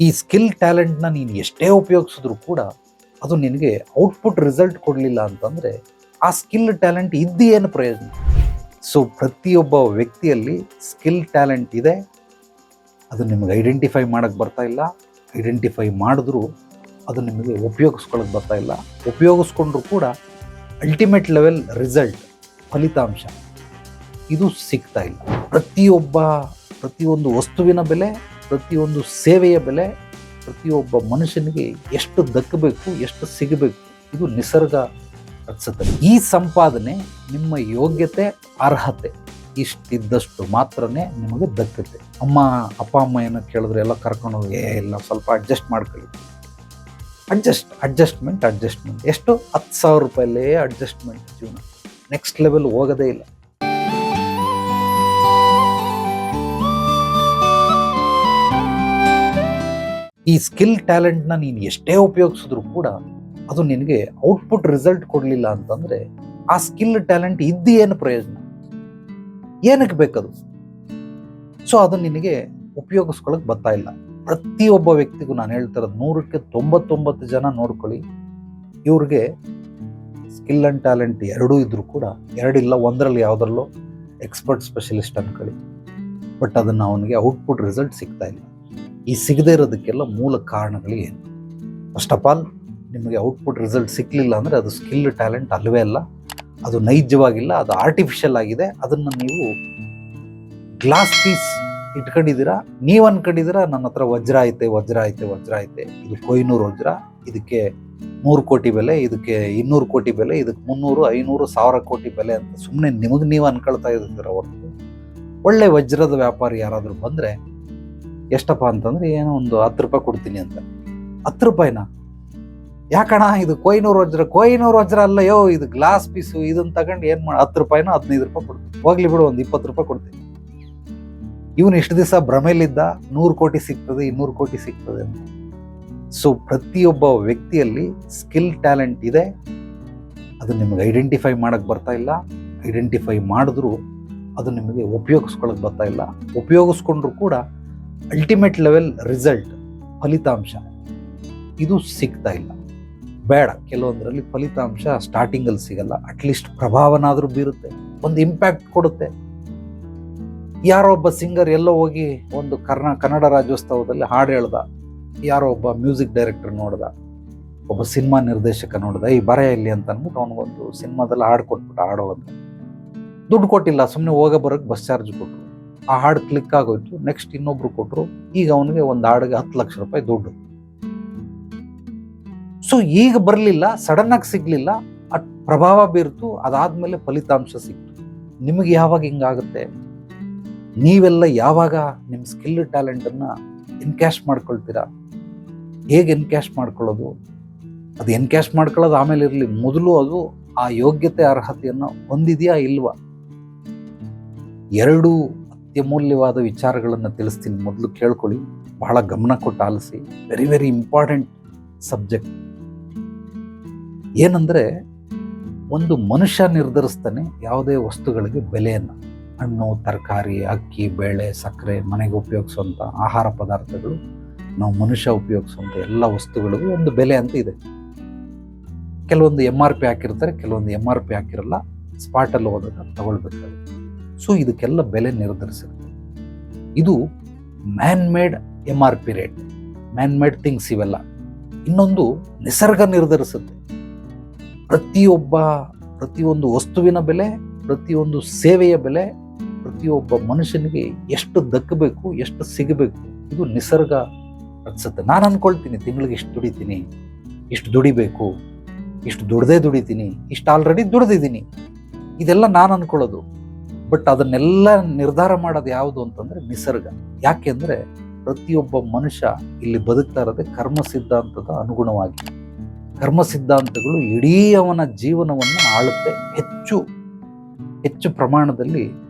ಈ ಸ್ಕಿಲ್ ಟ್ಯಾಲೆಂಟ್ನ ನೀನು ಎಷ್ಟೇ ಉಪಯೋಗಿಸಿದ್ರು ಕೂಡ ಅದು ನಿನಗೆ ಔಟ್ಪುಟ್ ರಿಸಲ್ಟ್ ಕೊಡಲಿಲ್ಲ ಅಂತಂದರೆ ಆ ಸ್ಕಿಲ್ ಟ್ಯಾಲೆಂಟ್ ಇದ್ದು ಏನು ಪ್ರಯೋಜನ? ಸೊ ಪ್ರತಿಯೊಬ್ಬ ವ್ಯಕ್ತಿಯಲ್ಲಿ ಸ್ಕಿಲ್ ಟ್ಯಾಲೆಂಟ್ ಇದೆ, ಅದು ನಿಮಗೆ ಐಡೆಂಟಿಫೈ ಮಾಡೋಕ್ಕೆ ಬರ್ತಾ ಇಲ್ಲ. ಐಡೆಂಟಿಫೈ ಮಾಡಿದ್ರೂ ಅದು ನಿಮಗೆ ಉಪಯೋಗಿಸ್ಕೊಳ್ಳೋಕೆ ಬರ್ತಾ ಇಲ್ಲ. ಉಪಯೋಗಿಸ್ಕೊಂಡ್ರೂ ಕೂಡ ಅಲ್ಟಿಮೇಟ್ ಲೆವೆಲ್ ರಿಸಲ್ಟ್, ಫಲಿತಾಂಶ ಇದು ಸಿಗ್ತಾ ಇಲ್ಲ. ಪ್ರತಿಯೊಂದು ವಸ್ತುವಿನ ಬೆಲೆ, ಪ್ರತಿಯೊಂದು ಸೇವೆಯ ಬೆಲೆ, ಪ್ರತಿಯೊಬ್ಬ ಮನುಷ್ಯನಿಗೆ ಎಷ್ಟು ದಕ್ಕಬೇಕು, ಎಷ್ಟು ಸಿಗಬೇಕು, ಇದು ನಿಸರ್ಗ ರಚಿಸುತ್ತೆ. ಈ ಸಂಪಾದನೆ ನಿಮ್ಮ ಯೋಗ್ಯತೆ, ಅರ್ಹತೆ ಇಷ್ಟಿದ್ದಷ್ಟು ಮಾತ್ರನೇ ನಿಮಗೆ ದಕ್ಕುತ್ತೆ. ಅಪ್ಪ ಅಮ್ಮ ಏನೋ ಕೇಳಿದ್ರೆ ಎಲ್ಲ ಕರ್ಕೊಂಡು ಹೋಗಿ ಇಲ್ಲ ಸ್ವಲ್ಪ ಅಡ್ಜಸ್ಟ್ ಮಾಡ್ಕೊಳ್ಳಿ. ಅಡ್ಜಸ್ಟ್ಮೆಂಟ್ ಎಷ್ಟು? 10,000 ರೂಪಾಯಲ್ಲೇ ಅಡ್ಜಸ್ಟ್ಮೆಂಟ್ ಜೀವನ. ನೆಕ್ಸ್ಟ್ ಲೆವೆಲ್ ಹೋಗೋದೇ ಇಲ್ಲ. ಈ ಸ್ಕಿಲ್ ಟ್ಯಾಲೆಂಟ್ನ ನೀನು ಎಷ್ಟೇ ಉಪಯೋಗಿಸಿದ್ರು ಕೂಡ ಅದು ನಿನಗೆ ಔಟ್ಪುಟ್ ರಿಸಲ್ಟ್ ಕೊಡಲಿಲ್ಲ ಅಂತಂದರೆ ಆ ಸ್ಕಿಲ್ ಟ್ಯಾಲೆಂಟ್ ಇದ್ದು ಏನು ಪ್ರಯೋಜನ? ಏನಕ್ಕೆ ಬೇಕದು? ಸೊ ಅದು ನಿನಗೆ ಉಪಯೋಗಿಸ್ಕೊಳ್ಳೋಕೆ ಬರ್ತಾ ಇಲ್ಲ. ಪ್ರತಿಯೊಬ್ಬ ವ್ಯಕ್ತಿಗೂ ನಾನು ಹೇಳ್ತಿರೋದು 100ಕ್ಕೆ 99 ಜನ ನೋಡ್ಕೊಳ್ಳಿ, ಇವ್ರಿಗೆ ಸ್ಕಿಲ್ ಆ್ಯಂಡ್ ಟ್ಯಾಲೆಂಟ್ ಎರಡೂ ಇದ್ರೂ ಕೂಡ ಎರಡಿಲ್ಲ, ಒಂದರಲ್ಲಿ ಯಾವುದರಲ್ಲೋ ಎಕ್ಸ್ಪರ್ಟ್ ಸ್ಪೆಷಲಿಸ್ಟ್ ಅನ್ಕೊಳ್ಳಿ, ಬಟ್ ಅದನ್ನು ಅವನಿಗೆ ಔಟ್ಪುಟ್ ರಿಸಲ್ಟ್ ಸಿಗ್ತಾ ಇಲ್ಲ. ಈ ಸಿಗದೇ ಇರೋದಕ್ಕೆಲ್ಲ ಮೂಲ ಕಾರಣಗಳು ಏನು? ಫಸ್ಟ್ ಆಫ್ ಆಲ್, ನಿಮಗೆ ಔಟ್ಪುಟ್ ರಿಸಲ್ಟ್ ಸಿಕ್ಕಲಿಲ್ಲ ಅಂದರೆ ಅದು ಸ್ಕಿಲ್ ಟ್ಯಾಲೆಂಟ್ ಅಲ್ಲವೇ ಅಲ್ಲ, ಅದು ನೈಜವಾಗಿಲ್ಲ, ಅದು ಆರ್ಟಿಫಿಷಿಯಲ್ ಆಗಿದೆ. ಅದನ್ನು ನೀವು ಗ್ಲಾಸ್ ಪೀಸ್ ಇಟ್ಕೊಂಡಿದ್ದೀರಾ, ನೀವು ಅನ್ಕೊಂಡಿದ್ದೀರಾ ನನ್ನ ಹತ್ರ ವಜ್ರ ಐತೆ. ಇದು ಕೊಹಿನೂರ್ ವಜ್ರ, ಇದಕ್ಕೆ 100 ಕೋಟಿ ಬೆಲೆ, ಇದಕ್ಕೆ 200 ಕೋಟಿ ಬೆಲೆ, ಇದಕ್ಕೆ 300, 500, 1000 ಕೋಟಿ ಬೆಲೆ ಅಂತ ಸುಮ್ಮನೆ ನಿಮಗೆ ನೀವು ಅನ್ಕೊಳ್ತಾ ಇದ್ದೀರ ಹೊರತು ಒಳ್ಳೆ ವಜ್ರದ ವ್ಯಾಪಾರಿ ಯಾರಾದರೂ ಬಂದರೆ ಎಷ್ಟಪ್ಪ ಅಂತಂದ್ರೆ ಏನೋ ಒಂದು 10 ರೂಪಾಯಿ ಕೊಡ್ತೀನಿ ಅಂತ. 10 ರೂಪಾಯಿನ? ಯಾಕಣ ಇದು ಕೊಹಿನೂರ್ ವಜ್ರ ಅಲ್ಲ ಯೋ, ಇದು ಗ್ಲಾಸ್ ಪೀಸು, ಇದನ್ನ ತಗೊಂಡು ಏನು ಮಾಡಿ 10 ರೂಪಾಯಿನ 15 ರೂಪಾಯಿ ಕೊಡ್ತೀನಿ, ಹೋಗ್ಲಿ ಬಿಡು, ಒಂದು 20 ರೂಪಾಯಿ ಕೊಡ್ತೀನಿ. ಇವನು ಇಷ್ಟು ದಿವಸ ಭ್ರಮೆಯಲ್ಲಿದ್ದ 100 ಕೋಟಿ ಸಿಗ್ತದೆ, 200 ಕೋಟಿ ಸಿಗ್ತದೆ ಅಂತ. ಸೊ ಪ್ರತಿಯೊಬ್ಬ ವ್ಯಕ್ತಿಯಲ್ಲಿ ಸ್ಕಿಲ್ ಟ್ಯಾಲೆಂಟ್ ಇದೆ, ಅದು ನಿಮಗೆ ಐಡೆಂಟಿಫೈ ಮಾಡೋಕ್ಕೆ ಬರ್ತಾ ಇಲ್ಲ. ಐಡೆಂಟಿಫೈ ಮಾಡಿದ್ರೂ ಅದು ನಿಮಗೆ ಉಪಯೋಗಿಸ್ಕೊಳ್ಳೋಕೆ ಬರ್ತಾ ಇಲ್ಲ. ಉಪಯೋಗಿಸ್ಕೊಂಡ್ರೂ ಕೂಡ ಅಲ್ಟಿಮೇಟ್ ಲೆವೆಲ್ ರಿಸಲ್ಟ್, ಫಲಿತಾಂಶ ಇದು ಸಿಗ್ತಾ ಇಲ್ಲ. ಬೇಡ, ಕೆಲವೊಂದರಲ್ಲಿ ಫಲಿತಾಂಶ ಸ್ಟಾರ್ಟಿಂಗಲ್ಲಿ ಸಿಗಲ್ಲ, ಅಟ್ಲೀಸ್ಟ್ ಪ್ರಭಾವನಾದರೂ ಬೀರುತ್ತೆ, ಒಂದು ಇಂಪ್ಯಾಕ್ಟ್ ಕೊಡುತ್ತೆ. ಯಾರೋ ಒಬ್ಬ ಸಿಂಗರ್ ಎಲ್ಲೋ ಹೋಗಿ ಒಂದು ಕನ್ನಡ ರಾಜ್ಯೋತ್ಸವದಲ್ಲಿ ಹಾಡು ಹೇಳ್ದ, ಯಾರೋ ಒಬ್ಬ ಮ್ಯೂಸಿಕ್ ಡೈರೆಕ್ಟರ್ ನೋಡ್ದ, ಒಬ್ಬ ಸಿನಿಮಾ ನಿರ್ದೇಶಕ ನೋಡ್ದ, ಈ ಬರ ಇಲ್ಲಿ ಅಂತ ಅಂದ್ಬಿಟ್ಟು ಅವನಿಗೊಂದು ಸಿನಿಮಾದಲ್ಲಿ ಹಾಡು ಕೊಟ್ಬಿಟ್ಟು ಹಾಡೋದು. ದುಡ್ಡು ಕೊಟ್ಟಿಲ್ಲ, ಸುಮ್ಮನೆ ಹೋಗೋ ಬರೋಕ್ಕೆ ಬಸ್ ಚಾರ್ಜ್ ಕೊಟ್ಟರು. ಆ ಹಾಡು ಕ್ಲಿಕ್ ಆಗೋಯ್ತು. ನೆಕ್ಸ್ಟ್ ಇನ್ನೊಬ್ರು ಕೊಟ್ಟರು, ಈಗ ಅವನಿಗೆ ಒಂದು ಹಾಡಿಗೆ 10 ಲಕ್ಷ ರೂಪಾಯಿ ದುಡ್ಡು. ಸೊ ಈಗ ಬರಲಿಲ್ಲ, ಸಡನ್ ಆಗಿ ಸಿಗ್ಲಿಲ್ಲ, ಪ್ರಭಾವ ಬೀರ್ತು, ಅದಾದ್ಮೇಲೆ ಫಲಿತಾಂಶ ಸಿಕ್ತು. ನಿಮಗೆ ಯಾವಾಗ ಹಿಂಗಾಗುತ್ತೆ? ನೀವೆಲ್ಲ ಯಾವಾಗ ನಿಮ್ಮ ಸ್ಕಿಲ್ ಟ್ಯಾಲೆಂಟನ್ನು ಎನ್ಕ್ಯಾಶ್ ಮಾಡ್ಕೊಳ್ತೀರಾ? ಹೇಗೆ ಎನ್ಕ್ಯಾಶ್ ಮಾಡ್ಕೊಳ್ಳೋದು? ಅದು ಎನ್ಕ್ಯಾಶ್ ಮಾಡ್ಕೊಳ್ಳೋದು ಆಮೇಲೆ ಇರಲಿ, ಮೊದಲು ಅದು ಆ ಯೋಗ್ಯತೆ, ಅರ್ಹತೆಯನ್ನು ಹೊಂದಿದೆಯಾ ಇಲ್ವಾ? 2 ಅತ್ಯಮೂಲ್ಯವಾದ ವಿಚಾರಗಳನ್ನು ತಿಳಿಸ್ತೀನಿ, ಮೊದಲು ಕೇಳ್ಕೊಳ್ಳಿ, ಬಹಳ ಗಮನ ಕೊಟ್ಟು ಆಲಿಸಿ. Very very important subject. ಏನಂದರೆ, ಒಂದು ಮನುಷ್ಯ ನಿರ್ಧರಿಸ್ತಾನೆ ಯಾವುದೇ ವಸ್ತುಗಳಿಗೆ ಬೆಲೆಯನ್ನು. ಹಣ್ಣು, ತರಕಾರಿ, ಅಕ್ಕಿ, ಬೇಳೆ, ಸಕ್ಕರೆ, ಮನೆಗೆ ಉಪಯೋಗಿಸುವಂಥ ಆಹಾರ ಪದಾರ್ಥಗಳು, ನಾವು ಮನುಷ್ಯ ಉಪಯೋಗಿಸುವಂಥ ಎಲ್ಲ ವಸ್ತುಗಳಿಗೂ ಒಂದು ಬೆಲೆ ಅಂತ ಇದೆ. ಕೆಲವೊಂದು MRP ಹಾಕಿರ್ತಾರೆ, ಕೆಲವೊಂದು MRP ಹಾಕಿರಲ್ಲ, ಸ್ಪಾಟಲ್ಲಿ ಹೋದಾಗ ತಗೊಳ್ಬೇಕಾಗುತ್ತೆ. ಸೊ ಇದಕ್ಕೆಲ್ಲ ಬೆಲೆ ನಿರ್ಧರಿಸಿರುತ್ತೆ. ಇದು man made MRP rate, man made things ಇವೆಲ್ಲ. ಇನ್ನೊಂದು ನಿಸರ್ಗ ನಿರ್ಧರಿಸುತ್ತೆ. ಪ್ರತಿಯೊಂದು ವಸ್ತುವಿನ ಬೆಲೆ, ಪ್ರತಿಯೊಂದು ಸೇವೆಯ ಬೆಲೆ, ಪ್ರತಿಯೊಬ್ಬ ಮನುಷ್ಯನಿಗೆ ಎಷ್ಟು ದಕ್ಕಬೇಕು, ಎಷ್ಟು ಸಿಗಬೇಕು, ಇದು ನಿಸರ್ಗ ರಚಿಸುತ್ತೆ. ನಾನು ಅನ್ಕೊಳ್ತೀನಿ ತಿಂಗಳಿಗೆ ಇಷ್ಟು ದುಡಿತೀನಿ, ಇಷ್ಟು ದುಡಿಬೇಕು, ಇಷ್ಟು ದುಡಿತೀನಿ, ಇಷ್ಟು ಆಲ್ರೆಡಿ ದುಡಿದಿದ್ದೀನಿ, ಇದೆಲ್ಲ ನಾನು ಅನ್ಕೊಳ್ಳೋದು. ಬಟ್ ಅದನ್ನೆಲ್ಲ ನಿರ್ಧಾರ ಮಾಡೋದು ಯಾವುದು ಅಂತಂದರೆ ನಿಸರ್ಗ. ಯಾಕೆಂದರೆ ಪ್ರತಿಯೊಬ್ಬ ಮನುಷ್ಯ ಇಲ್ಲಿ ಬದುಕ್ತಾ ಇರೋದೇ ಕರ್ಮ ಸಿದ್ಧಾಂತದ ಅನುಗುಣವಾಗಿ. ಕರ್ಮ ಸಿದ್ಧಾಂತಗಳು ಇಡೀ ಅವನ ಜೀವನವನ್ನು ಆಳುತ್ತೆ. ಹೆಚ್ಚು ಪ್ರಮಾಣದಲ್ಲಿ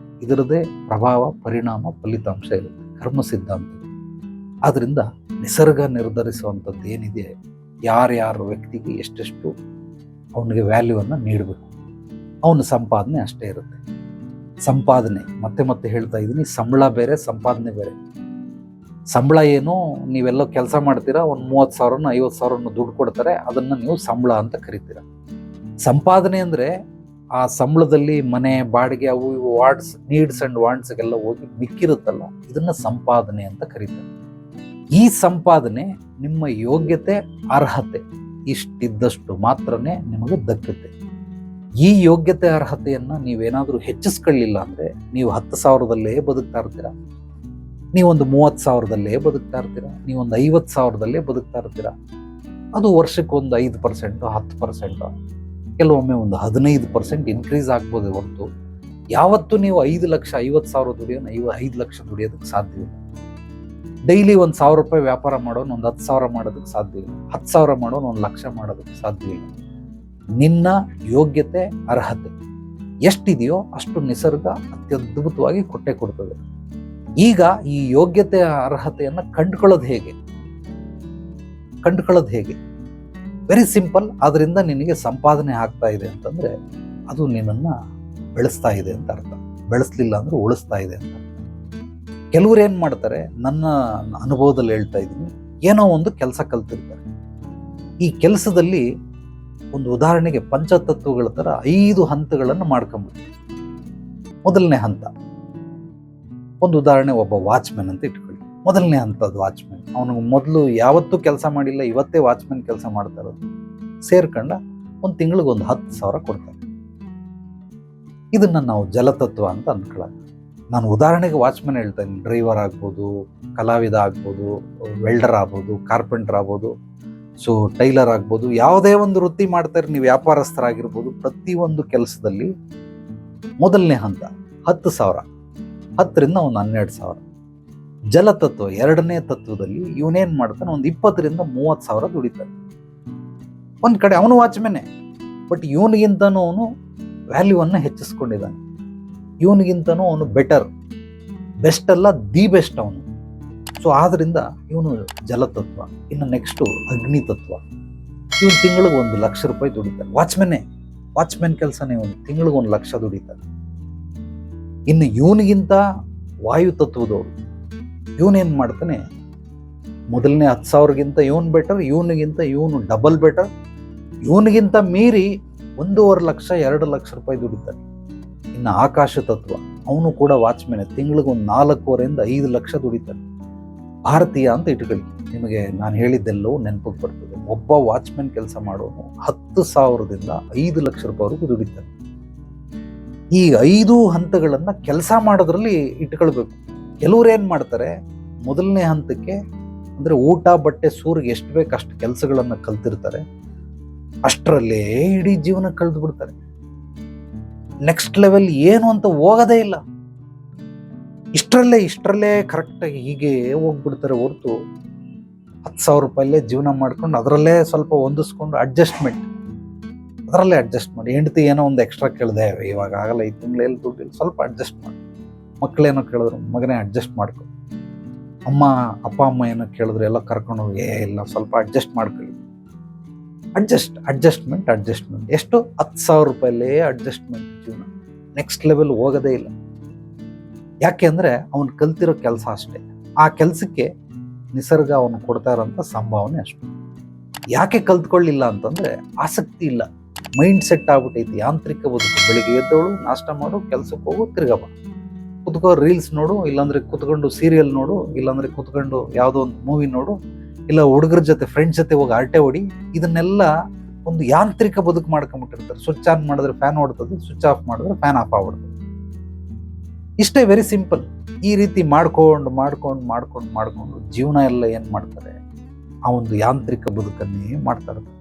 ಇದರದೇ ಪ್ರಭಾವ, ಪರಿಣಾಮ, ಫಲಿತಾಂಶ ಇರುತ್ತೆ ಕರ್ಮ ಸಿದ್ಧಾಂತ. ಆದ್ದರಿಂದ ನಿಸರ್ಗ ನಿರ್ಧರಿಸುವಂಥದ್ದು ಏನಿದೆ, ಯಾರ್ಯಾರ ವ್ಯಕ್ತಿಗೆ ಎಷ್ಟೆಷ್ಟು ಅವನಿಗೆ ವ್ಯಾಲ್ಯೂವನ್ನು ನೀಡಬೇಕು, ಅವನ ಸಂಪಾದನೆ ಅಷ್ಟೇ ಇರುತ್ತೆ. ಸಂಪಾದನೆ ಮತ್ತೆ ಹೇಳ್ತಾ ಇದ್ದೀನಿ, ಸಂಬಳ ಬೇರೆ, ಸಂಪಾದನೆ ಬೇರೆ. ಸಂಬಳ ಏನು, ನೀವೆಲ್ಲೋ ಕೆಲಸ ಮಾಡ್ತೀರಾ, ಒಂದು 30,000 50,000 ದುಡ್ಡು ಕೊಡ್ತಾರೆ, ಅದನ್ನು ನೀವು ಸಂಬಳ ಅಂತ ಕರಿತೀರ. ಸಂಪಾದನೆ ಅಂದರೆ ಆ ಸಂಬಳದಲ್ಲಿ ಮನೆ ಬಾಡಿಗೆ ಅವು ಇವು ನೀಡ್ಸ್ ಅಂಡ್ ವಾಂಟ್ಸ್ಗೆಲ್ಲ ಹೋಗಿ ಮಿಕ್ಕಿರುತ್ತಲ್ಲ, ಇದನ್ನ ಸಂಪಾದನೆ ಅಂತ ಕರೀತಾರೆ. ಈ ಸಂಪಾದನೆ ನಿಮ್ಮ ಯೋಗ್ಯತೆ ಅರ್ಹತೆ ಇಷ್ಟಿದ್ದಷ್ಟು ಮಾತ್ರನೇ ನಿಮಗೆ ದಕ್ಕುತ್ತೆ. ಈ ಯೋಗ್ಯತೆ ಅರ್ಹತೆಯನ್ನ ನೀವೇನಾದ್ರೂ ಹೆಚ್ಚಿಸ್ಕೊಳ್ಳಿಲ್ಲ ಅಂದ್ರೆ ನೀವು 10,000ದಲ್ಲೇ ಬದುಕ್ತಾ ಇರ್ತೀರ, ನೀವೊಂದು 30,000ದಲ್ಲೇ ಬದುಕ್ತಾ ಇರ್ತೀರ, ನೀವೊಂದು 50,000ದಲ್ಲೇ ಬದುಕ್ತಾ ಇರ್ತೀರ. ಅದು ವರ್ಷಕ್ಕೊಂದು 5%, 10%, ಕೆಲವೊಮ್ಮೆ ಒಂದು 15% ಇನ್ಕ್ರೀಸ್ ಆಗ್ಬೋದು ಹೊರತು ಯಾವತ್ತೂ ನೀವು 5 ಲಕ್ಷ 50,000 ದುಡಿಯೋನು 5 ಲಕ್ಷ ದುಡಿಯೋದಕ್ಕೆ ಸಾಧ್ಯವಿಲ್ಲ. ಡೈಲಿ ಒಂದು 1,000 ರೂಪಾಯಿ ವ್ಯಾಪಾರ ಮಾಡೋನು ಒಂದು 10,000 ಮಾಡೋದಕ್ಕೆ ಸಾಧ್ಯವಿಲ್ಲ, 10,000 ಮಾಡೋನು 1 ಲಕ್ಷ ಮಾಡೋದಕ್ಕೆ ಸಾಧ್ಯವಿಲ್ಲ. ನಿನ್ನ ಯೋಗ್ಯತೆ ಅರ್ಹತೆ ಎಷ್ಟಿದೆಯೋ ಅಷ್ಟು ನಿಸರ್ಗ ಅತ್ಯದ್ಭುತವಾಗಿ ಕೊಟ್ಟೆ ಕೊಡ್ತದೆ. ಈಗ ಈ ಯೋಗ್ಯತೆಯ ಅರ್ಹತೆಯನ್ನು ಕಂಡುಕೊಳ್ಳೋದು ಹೇಗೆ? Very simple. ಅದರಿಂದ ನಿನಗೆ ಸಂಪಾದನೆ ಆಗ್ತಾ ಇದೆ ಅಂತಂದ್ರೆ ಅದು ನಿನ್ನನ್ನು ಬೆಳೆಸ್ತಾ ಇದೆ ಅಂತ ಅರ್ಥ. ಬೆಳೆಸ್ಲಿಲ್ಲ ಅಂದ್ರೆ ಉಳಿಸ್ತಾ ಇದೆ ಅಂತ ಅರ್ಥ. ಕೆಲವ್ರು ಏನ್ ಮಾಡ್ತಾರೆ, ನನ್ನ ಅನುಭವದಲ್ಲಿ ಹೇಳ್ತಾ ಇದ್ದೀನಿ, ಏನೋ ಒಂದು ಕೆಲಸ ಕಲ್ತಿರ್ತಾರೆ. ಈ ಕೆಲಸದಲ್ಲಿ ಒಂದು ಉದಾಹರಣೆಗೆ ಪಂಚತತ್ವಗಳ ತರ 5 ಹಂತಗಳನ್ನು ಮಾಡ್ಕೊಂಡ್ಬಿಡ್ತಾರೆ. ಮೊದಲನೇ ಹಂತ, ಒಂದು ಉದಾಹರಣೆ, ಒಬ್ಬ ವಾಚ್ಮೆನ್ ಅಂತ ಇಟ್ಕೊಳ್ಳಿ. ಮೊದಲನೇ ಹಂತದ ವಾಚ್ಮೆನ್, ಅವನು ಮೊದಲು ಯಾವತ್ತೂ ಕೆಲಸ ಮಾಡಿಲ್ಲ, ಇವತ್ತೇ ವಾಚ್ಮೆನ್ ಕೆಲಸ ಮಾಡ್ತಾ ಇರೋದು. ಸೇರ್ಕೊಂಡ ಒಂದು ತಿಂಗಳಿಗೆ ಒಂದು 10,000 ಕೊಡ್ತಾರೆ. ಇದನ್ನ ನಾವು ಜಲತತ್ವ ಅಂತ ಅನ್ಕೊಳ್ಳೋಣ. ನಾನು ಉದಾಹರಣೆಗೆ ವಾಚ್ಮೆನ್ ಹೇಳ್ತಾ ಇದ್ದೀನಿ. ಡ್ರೈವರ್ ಆಗ್ಬೋದು, ಕಲಾವಿದ ಆಗ್ಬೋದು, ವೆಲ್ಡರ್ ಆಗ್ಬೋದು, ಕಾರ್ಪೆಂಟರ್ ಆಗ್ಬೋದು, ಸೊ ಟೈಲರ್ ಆಗ್ಬೋದು, ಯಾವುದೇ ಒಂದು ವೃತ್ತಿ ಮಾಡ್ತಾರೆ, ನೀವು ವ್ಯಾಪಾರಸ್ಥರಾಗಿರ್ಬೋದು. ಪ್ರತಿಯೊಂದು ಕೆಲಸದಲ್ಲಿ ಮೊದಲನೇ ಹಂತ 10,000, 10ರಿಂದ ಒಂದು 12,000. ಜಲತತ್ವ ಎರಡನೇ ತತ್ವದಲ್ಲಿ ಇವನೇನ್ ಮಾಡ್ತಾನೆ, ಒಂದು 20ರಿಂದ 30,000 ದುಡಿತಾನೆ. ಒಂದ್ ಕಡೆ ಅವನು ವಾಚ್ಮೆನ್ನೇ, ಬಟ್ ಇವನಿಗಿಂತನೂ ಅವನು ವ್ಯಾಲ್ಯೂವನ್ನು ಹೆಚ್ಚಿಸ್ಕೊಂಡಿದ್ದಾನೆ. ಇವನಿಗಿಂತನೂ ಅವನು ಬೆಸ್ಟ್ ಅಲ್ಲ, ದಿ ಬೆಸ್ಟ್ ಅವನು. ಸೊ ಆದ್ರಿಂದ ಇವನು ಜಲತತ್ವ. ಇನ್ನು ನೆಕ್ಸ್ಟು ಅಗ್ನಿ ತತ್ವ. ಇವನು ತಿಂಗಳಿಗೆ 1 ಲಕ್ಷ ರೂಪಾಯಿ ದುಡಿತಾನೆ. ವಾಚ್ಮೆನ್ ಕೆಲಸನೇ ಇವನು ತಿಂಗಳಿಗೆ 1 ಲಕ್ಷ ದುಡಿತಾನೆ. ಇನ್ನು ಇವನಿಗಿಂತ ವಾಯು ತತ್ವದವರು, ಇವನೇನ್ ಮಾಡ್ತಾನೆ, ಮೊದಲನೇ 10,000ಗಿಂತ ಇವನು ಬೆಟರ್, ಇವನಿಗಿಂತ ಇವನು ಡಬಲ್ ಬೆಟರ್, ಇವನಿಗಿಂತ ಮೀರಿ 1.5 ಲಕ್ಷ 2 ಲಕ್ಷ ರೂಪಾಯಿ ದುಡಿತಾನೆ. ಇನ್ನು ಆಕಾಶ ತತ್ವ, ಅವನು ಕೂಡ ವಾಚ್ಮೆನ್, ತಿಂಗಳಿಗೆ ಒಂದು 4.5ರಿಂದ 5 ಲಕ್ಷ ದುಡಿತಾನೆ. ಭಾರತೀಯ ಅಂತ ಇಟ್ಕೊಳ್ಳಿ, ನಿಮಗೆ ನಾನು ಹೇಳಿದ್ದೆಲ್ಲವೂ ನೆನಪಿಗೆ ಬರ್ತದೆ. ಒಬ್ಬ ವಾಚ್ಮೆನ್ ಕೆಲಸ ಮಾಡೋನು 10,000ದಿಂದ 5 ಲಕ್ಷ ರೂಪಾಯಿವರೆಗೂ ದುಡಿತಾನೆ. ಈ 5 ಹಂತಗಳನ್ನ ಕೆಲಸ ಮಾಡೋದ್ರಲ್ಲಿ ಇಟ್ಕೊಳ್ಬೇಕು. ಕೆಲವ್ರು ಏನ್ ಮಾಡ್ತಾರೆ, ಮೊದಲನೇ ಹಂತಕ್ಕೆ ಅಂದ್ರೆ ಊಟ ಬಟ್ಟೆ ಸೂರಿಗೆ ಎಷ್ಟು ಬೇಕು ಅಷ್ಟು ಕೆಲಸಗಳನ್ನ ಕಲ್ತಿರ್ತಾರೆ, ಅಷ್ಟರಲ್ಲೇ ಇಡೀ ಜೀವನ ಕಳೆದು ಬಿಡ್ತಾರೆ. ನೆಕ್ಸ್ಟ್ ಲೆವೆಲ್ ಏನು ಅಂತ ಹೋಗೋದೇ ಇಲ್ಲ. ಇಷ್ಟರಲ್ಲೇ ಕರೆಕ್ಟಾಗಿ ಹೀಗೆ ಹೋಗ್ಬಿಡ್ತಾರೆ ಹೊರತು 10,000 ರೂಪಾಯಲ್ಲೇ ಜೀವನ ಮಾಡ್ಕೊಂಡು ಅದರಲ್ಲೇ ಸ್ವಲ್ಪ ಹೊಂದಿಸ್ಕೊಂಡು ಅದರಲ್ಲೇ ಅಡ್ಜಸ್ಟ್ ಮಾಡಿ. ಹೆಂಡತಿ ಏನೋ ಒಂದು ಎಕ್ಸ್ಟ್ರಾ ಕೇಳಿದೆ, ಇವಾಗ ಆಗಲ್ಲ, ಈ ತಿಂಗಳಲ್ಲಿ ದುಡ್ಡಿಲ್ಲ, ಸ್ವಲ್ಪ ಅಡ್ಜಸ್ಟ್ ಮಾಡಿ. ಮಕ್ಕಳೇನೋ ಕೇಳಿದ್ರು, ಮಗನೇ ಅಡ್ಜಸ್ಟ್ ಮಾಡ್ಕೊ. ಅಪ್ಪ ಅಮ್ಮ ಏನೋ ಕೇಳಿದ್ರು, ಎಲ್ಲ ಕರ್ಕೊಂಡು ಹೋಗಿ, ಇಲ್ಲ ಸ್ವಲ್ಪ ಅಡ್ಜಸ್ಟ್ ಮಾಡ್ಕೊಳ್ಳಿ. ಅಡ್ಜಸ್ಟ್ಮೆಂಟ್ ಎಷ್ಟು? 10,000 ರೂಪಾಯಲ್ಲೇ ಅಡ್ಜಸ್ಟ್ಮೆಂಟ್ ಜೀವನ. ನೆಕ್ಸ್ಟ್ ಲೆವೆಲ್ ಹೋಗೋದೇ ಇಲ್ಲ. ಯಾಕೆ ಅಂದ್ರೆ ಅವನು ಕಲ್ತಿರೋ ಕೆಲಸ ಅಷ್ಟೇ. ಆ ಕೆಲಸಕ್ಕೆ ನಿಸರ್ಗ ಅವನು ಕೊಡ್ತಾ ಇರೋಂಥ ಸಂಭಾವನೆ ಅಷ್ಟು. ಯಾಕೆ ಕಲ್ತ್ಕೊಳ್ಳಿಲ್ಲ ಅಂತಂದ್ರೆ ಆಸಕ್ತಿ ಇಲ್ಲ, ಮೈಂಡ್ ಸೆಟ್ ಆಗ್ಬಿಟ್ಟೈತಿ, ಯಾಂತ್ರಿಕ ಬದುಕು. ಬೆಳಿಗ್ಗೆ ಎದ್ದವಳು, ನಾಷ್ಟ ಮಾಡು, ಕೆಲ್ಸಕ್ಕೆ ಹೋಗು, ತಿರ್ಗಪ್ಪ, ಕುತ್ಕೋ, ರೀಲ್ಸ್ ನೋಡು, ಇಲ್ಲಾಂದ್ರೆ ಕುತ್ಕೊಂಡು ಸೀರಿಯಲ್ ನೋಡು, ಇಲ್ಲಾಂದ್ರೆ ಕುತ್ಕೊಂಡು ಯಾವುದೋ ಒಂದು ಮೂವಿ ನೋಡು, ಇಲ್ಲ ಹುಡುಗರ ಜೊತೆ ಫ್ರೆಂಡ್ಸ್ ಜೊತೆ ಹೋಗಿ ಆಟೆ ಹೊಡಿ. ಇದನ್ನೆಲ್ಲ ಒಂದು ಯಾಂತ್ರಿಕ ಬದುಕು ಮಾಡ್ಕೊಂಡ್ಬಿಟ್ಟಿರ್ತಾರೆ. ಸ್ವಿಚ್ ಆನ್ ಮಾಡಿದ್ರೆ ಫ್ಯಾನ್ ಓಡ್ತದೆ, ಸ್ವಿಚ್ ಆಫ್ ಮಾಡಿದ್ರೆ ಫ್ಯಾನ್ ಆಫ್ ಆಗ್ಬಿಡ್ತದೆ. ಇಷ್ಟೇ, ವೆರಿ ಸಿಂಪಲ್. ಈ ರೀತಿ ಮಾಡ್ಕೊಂಡು ಜೀವನ ಎಲ್ಲ ಏನ್ ಮಾಡ್ತಾರೆ, ಆ ಒಂದು ಯಾಂತ್ರಿಕ ಬದುಕನ್ನೇ ಮಾಡ್ತಾ ಇರ್ತಾರೆ.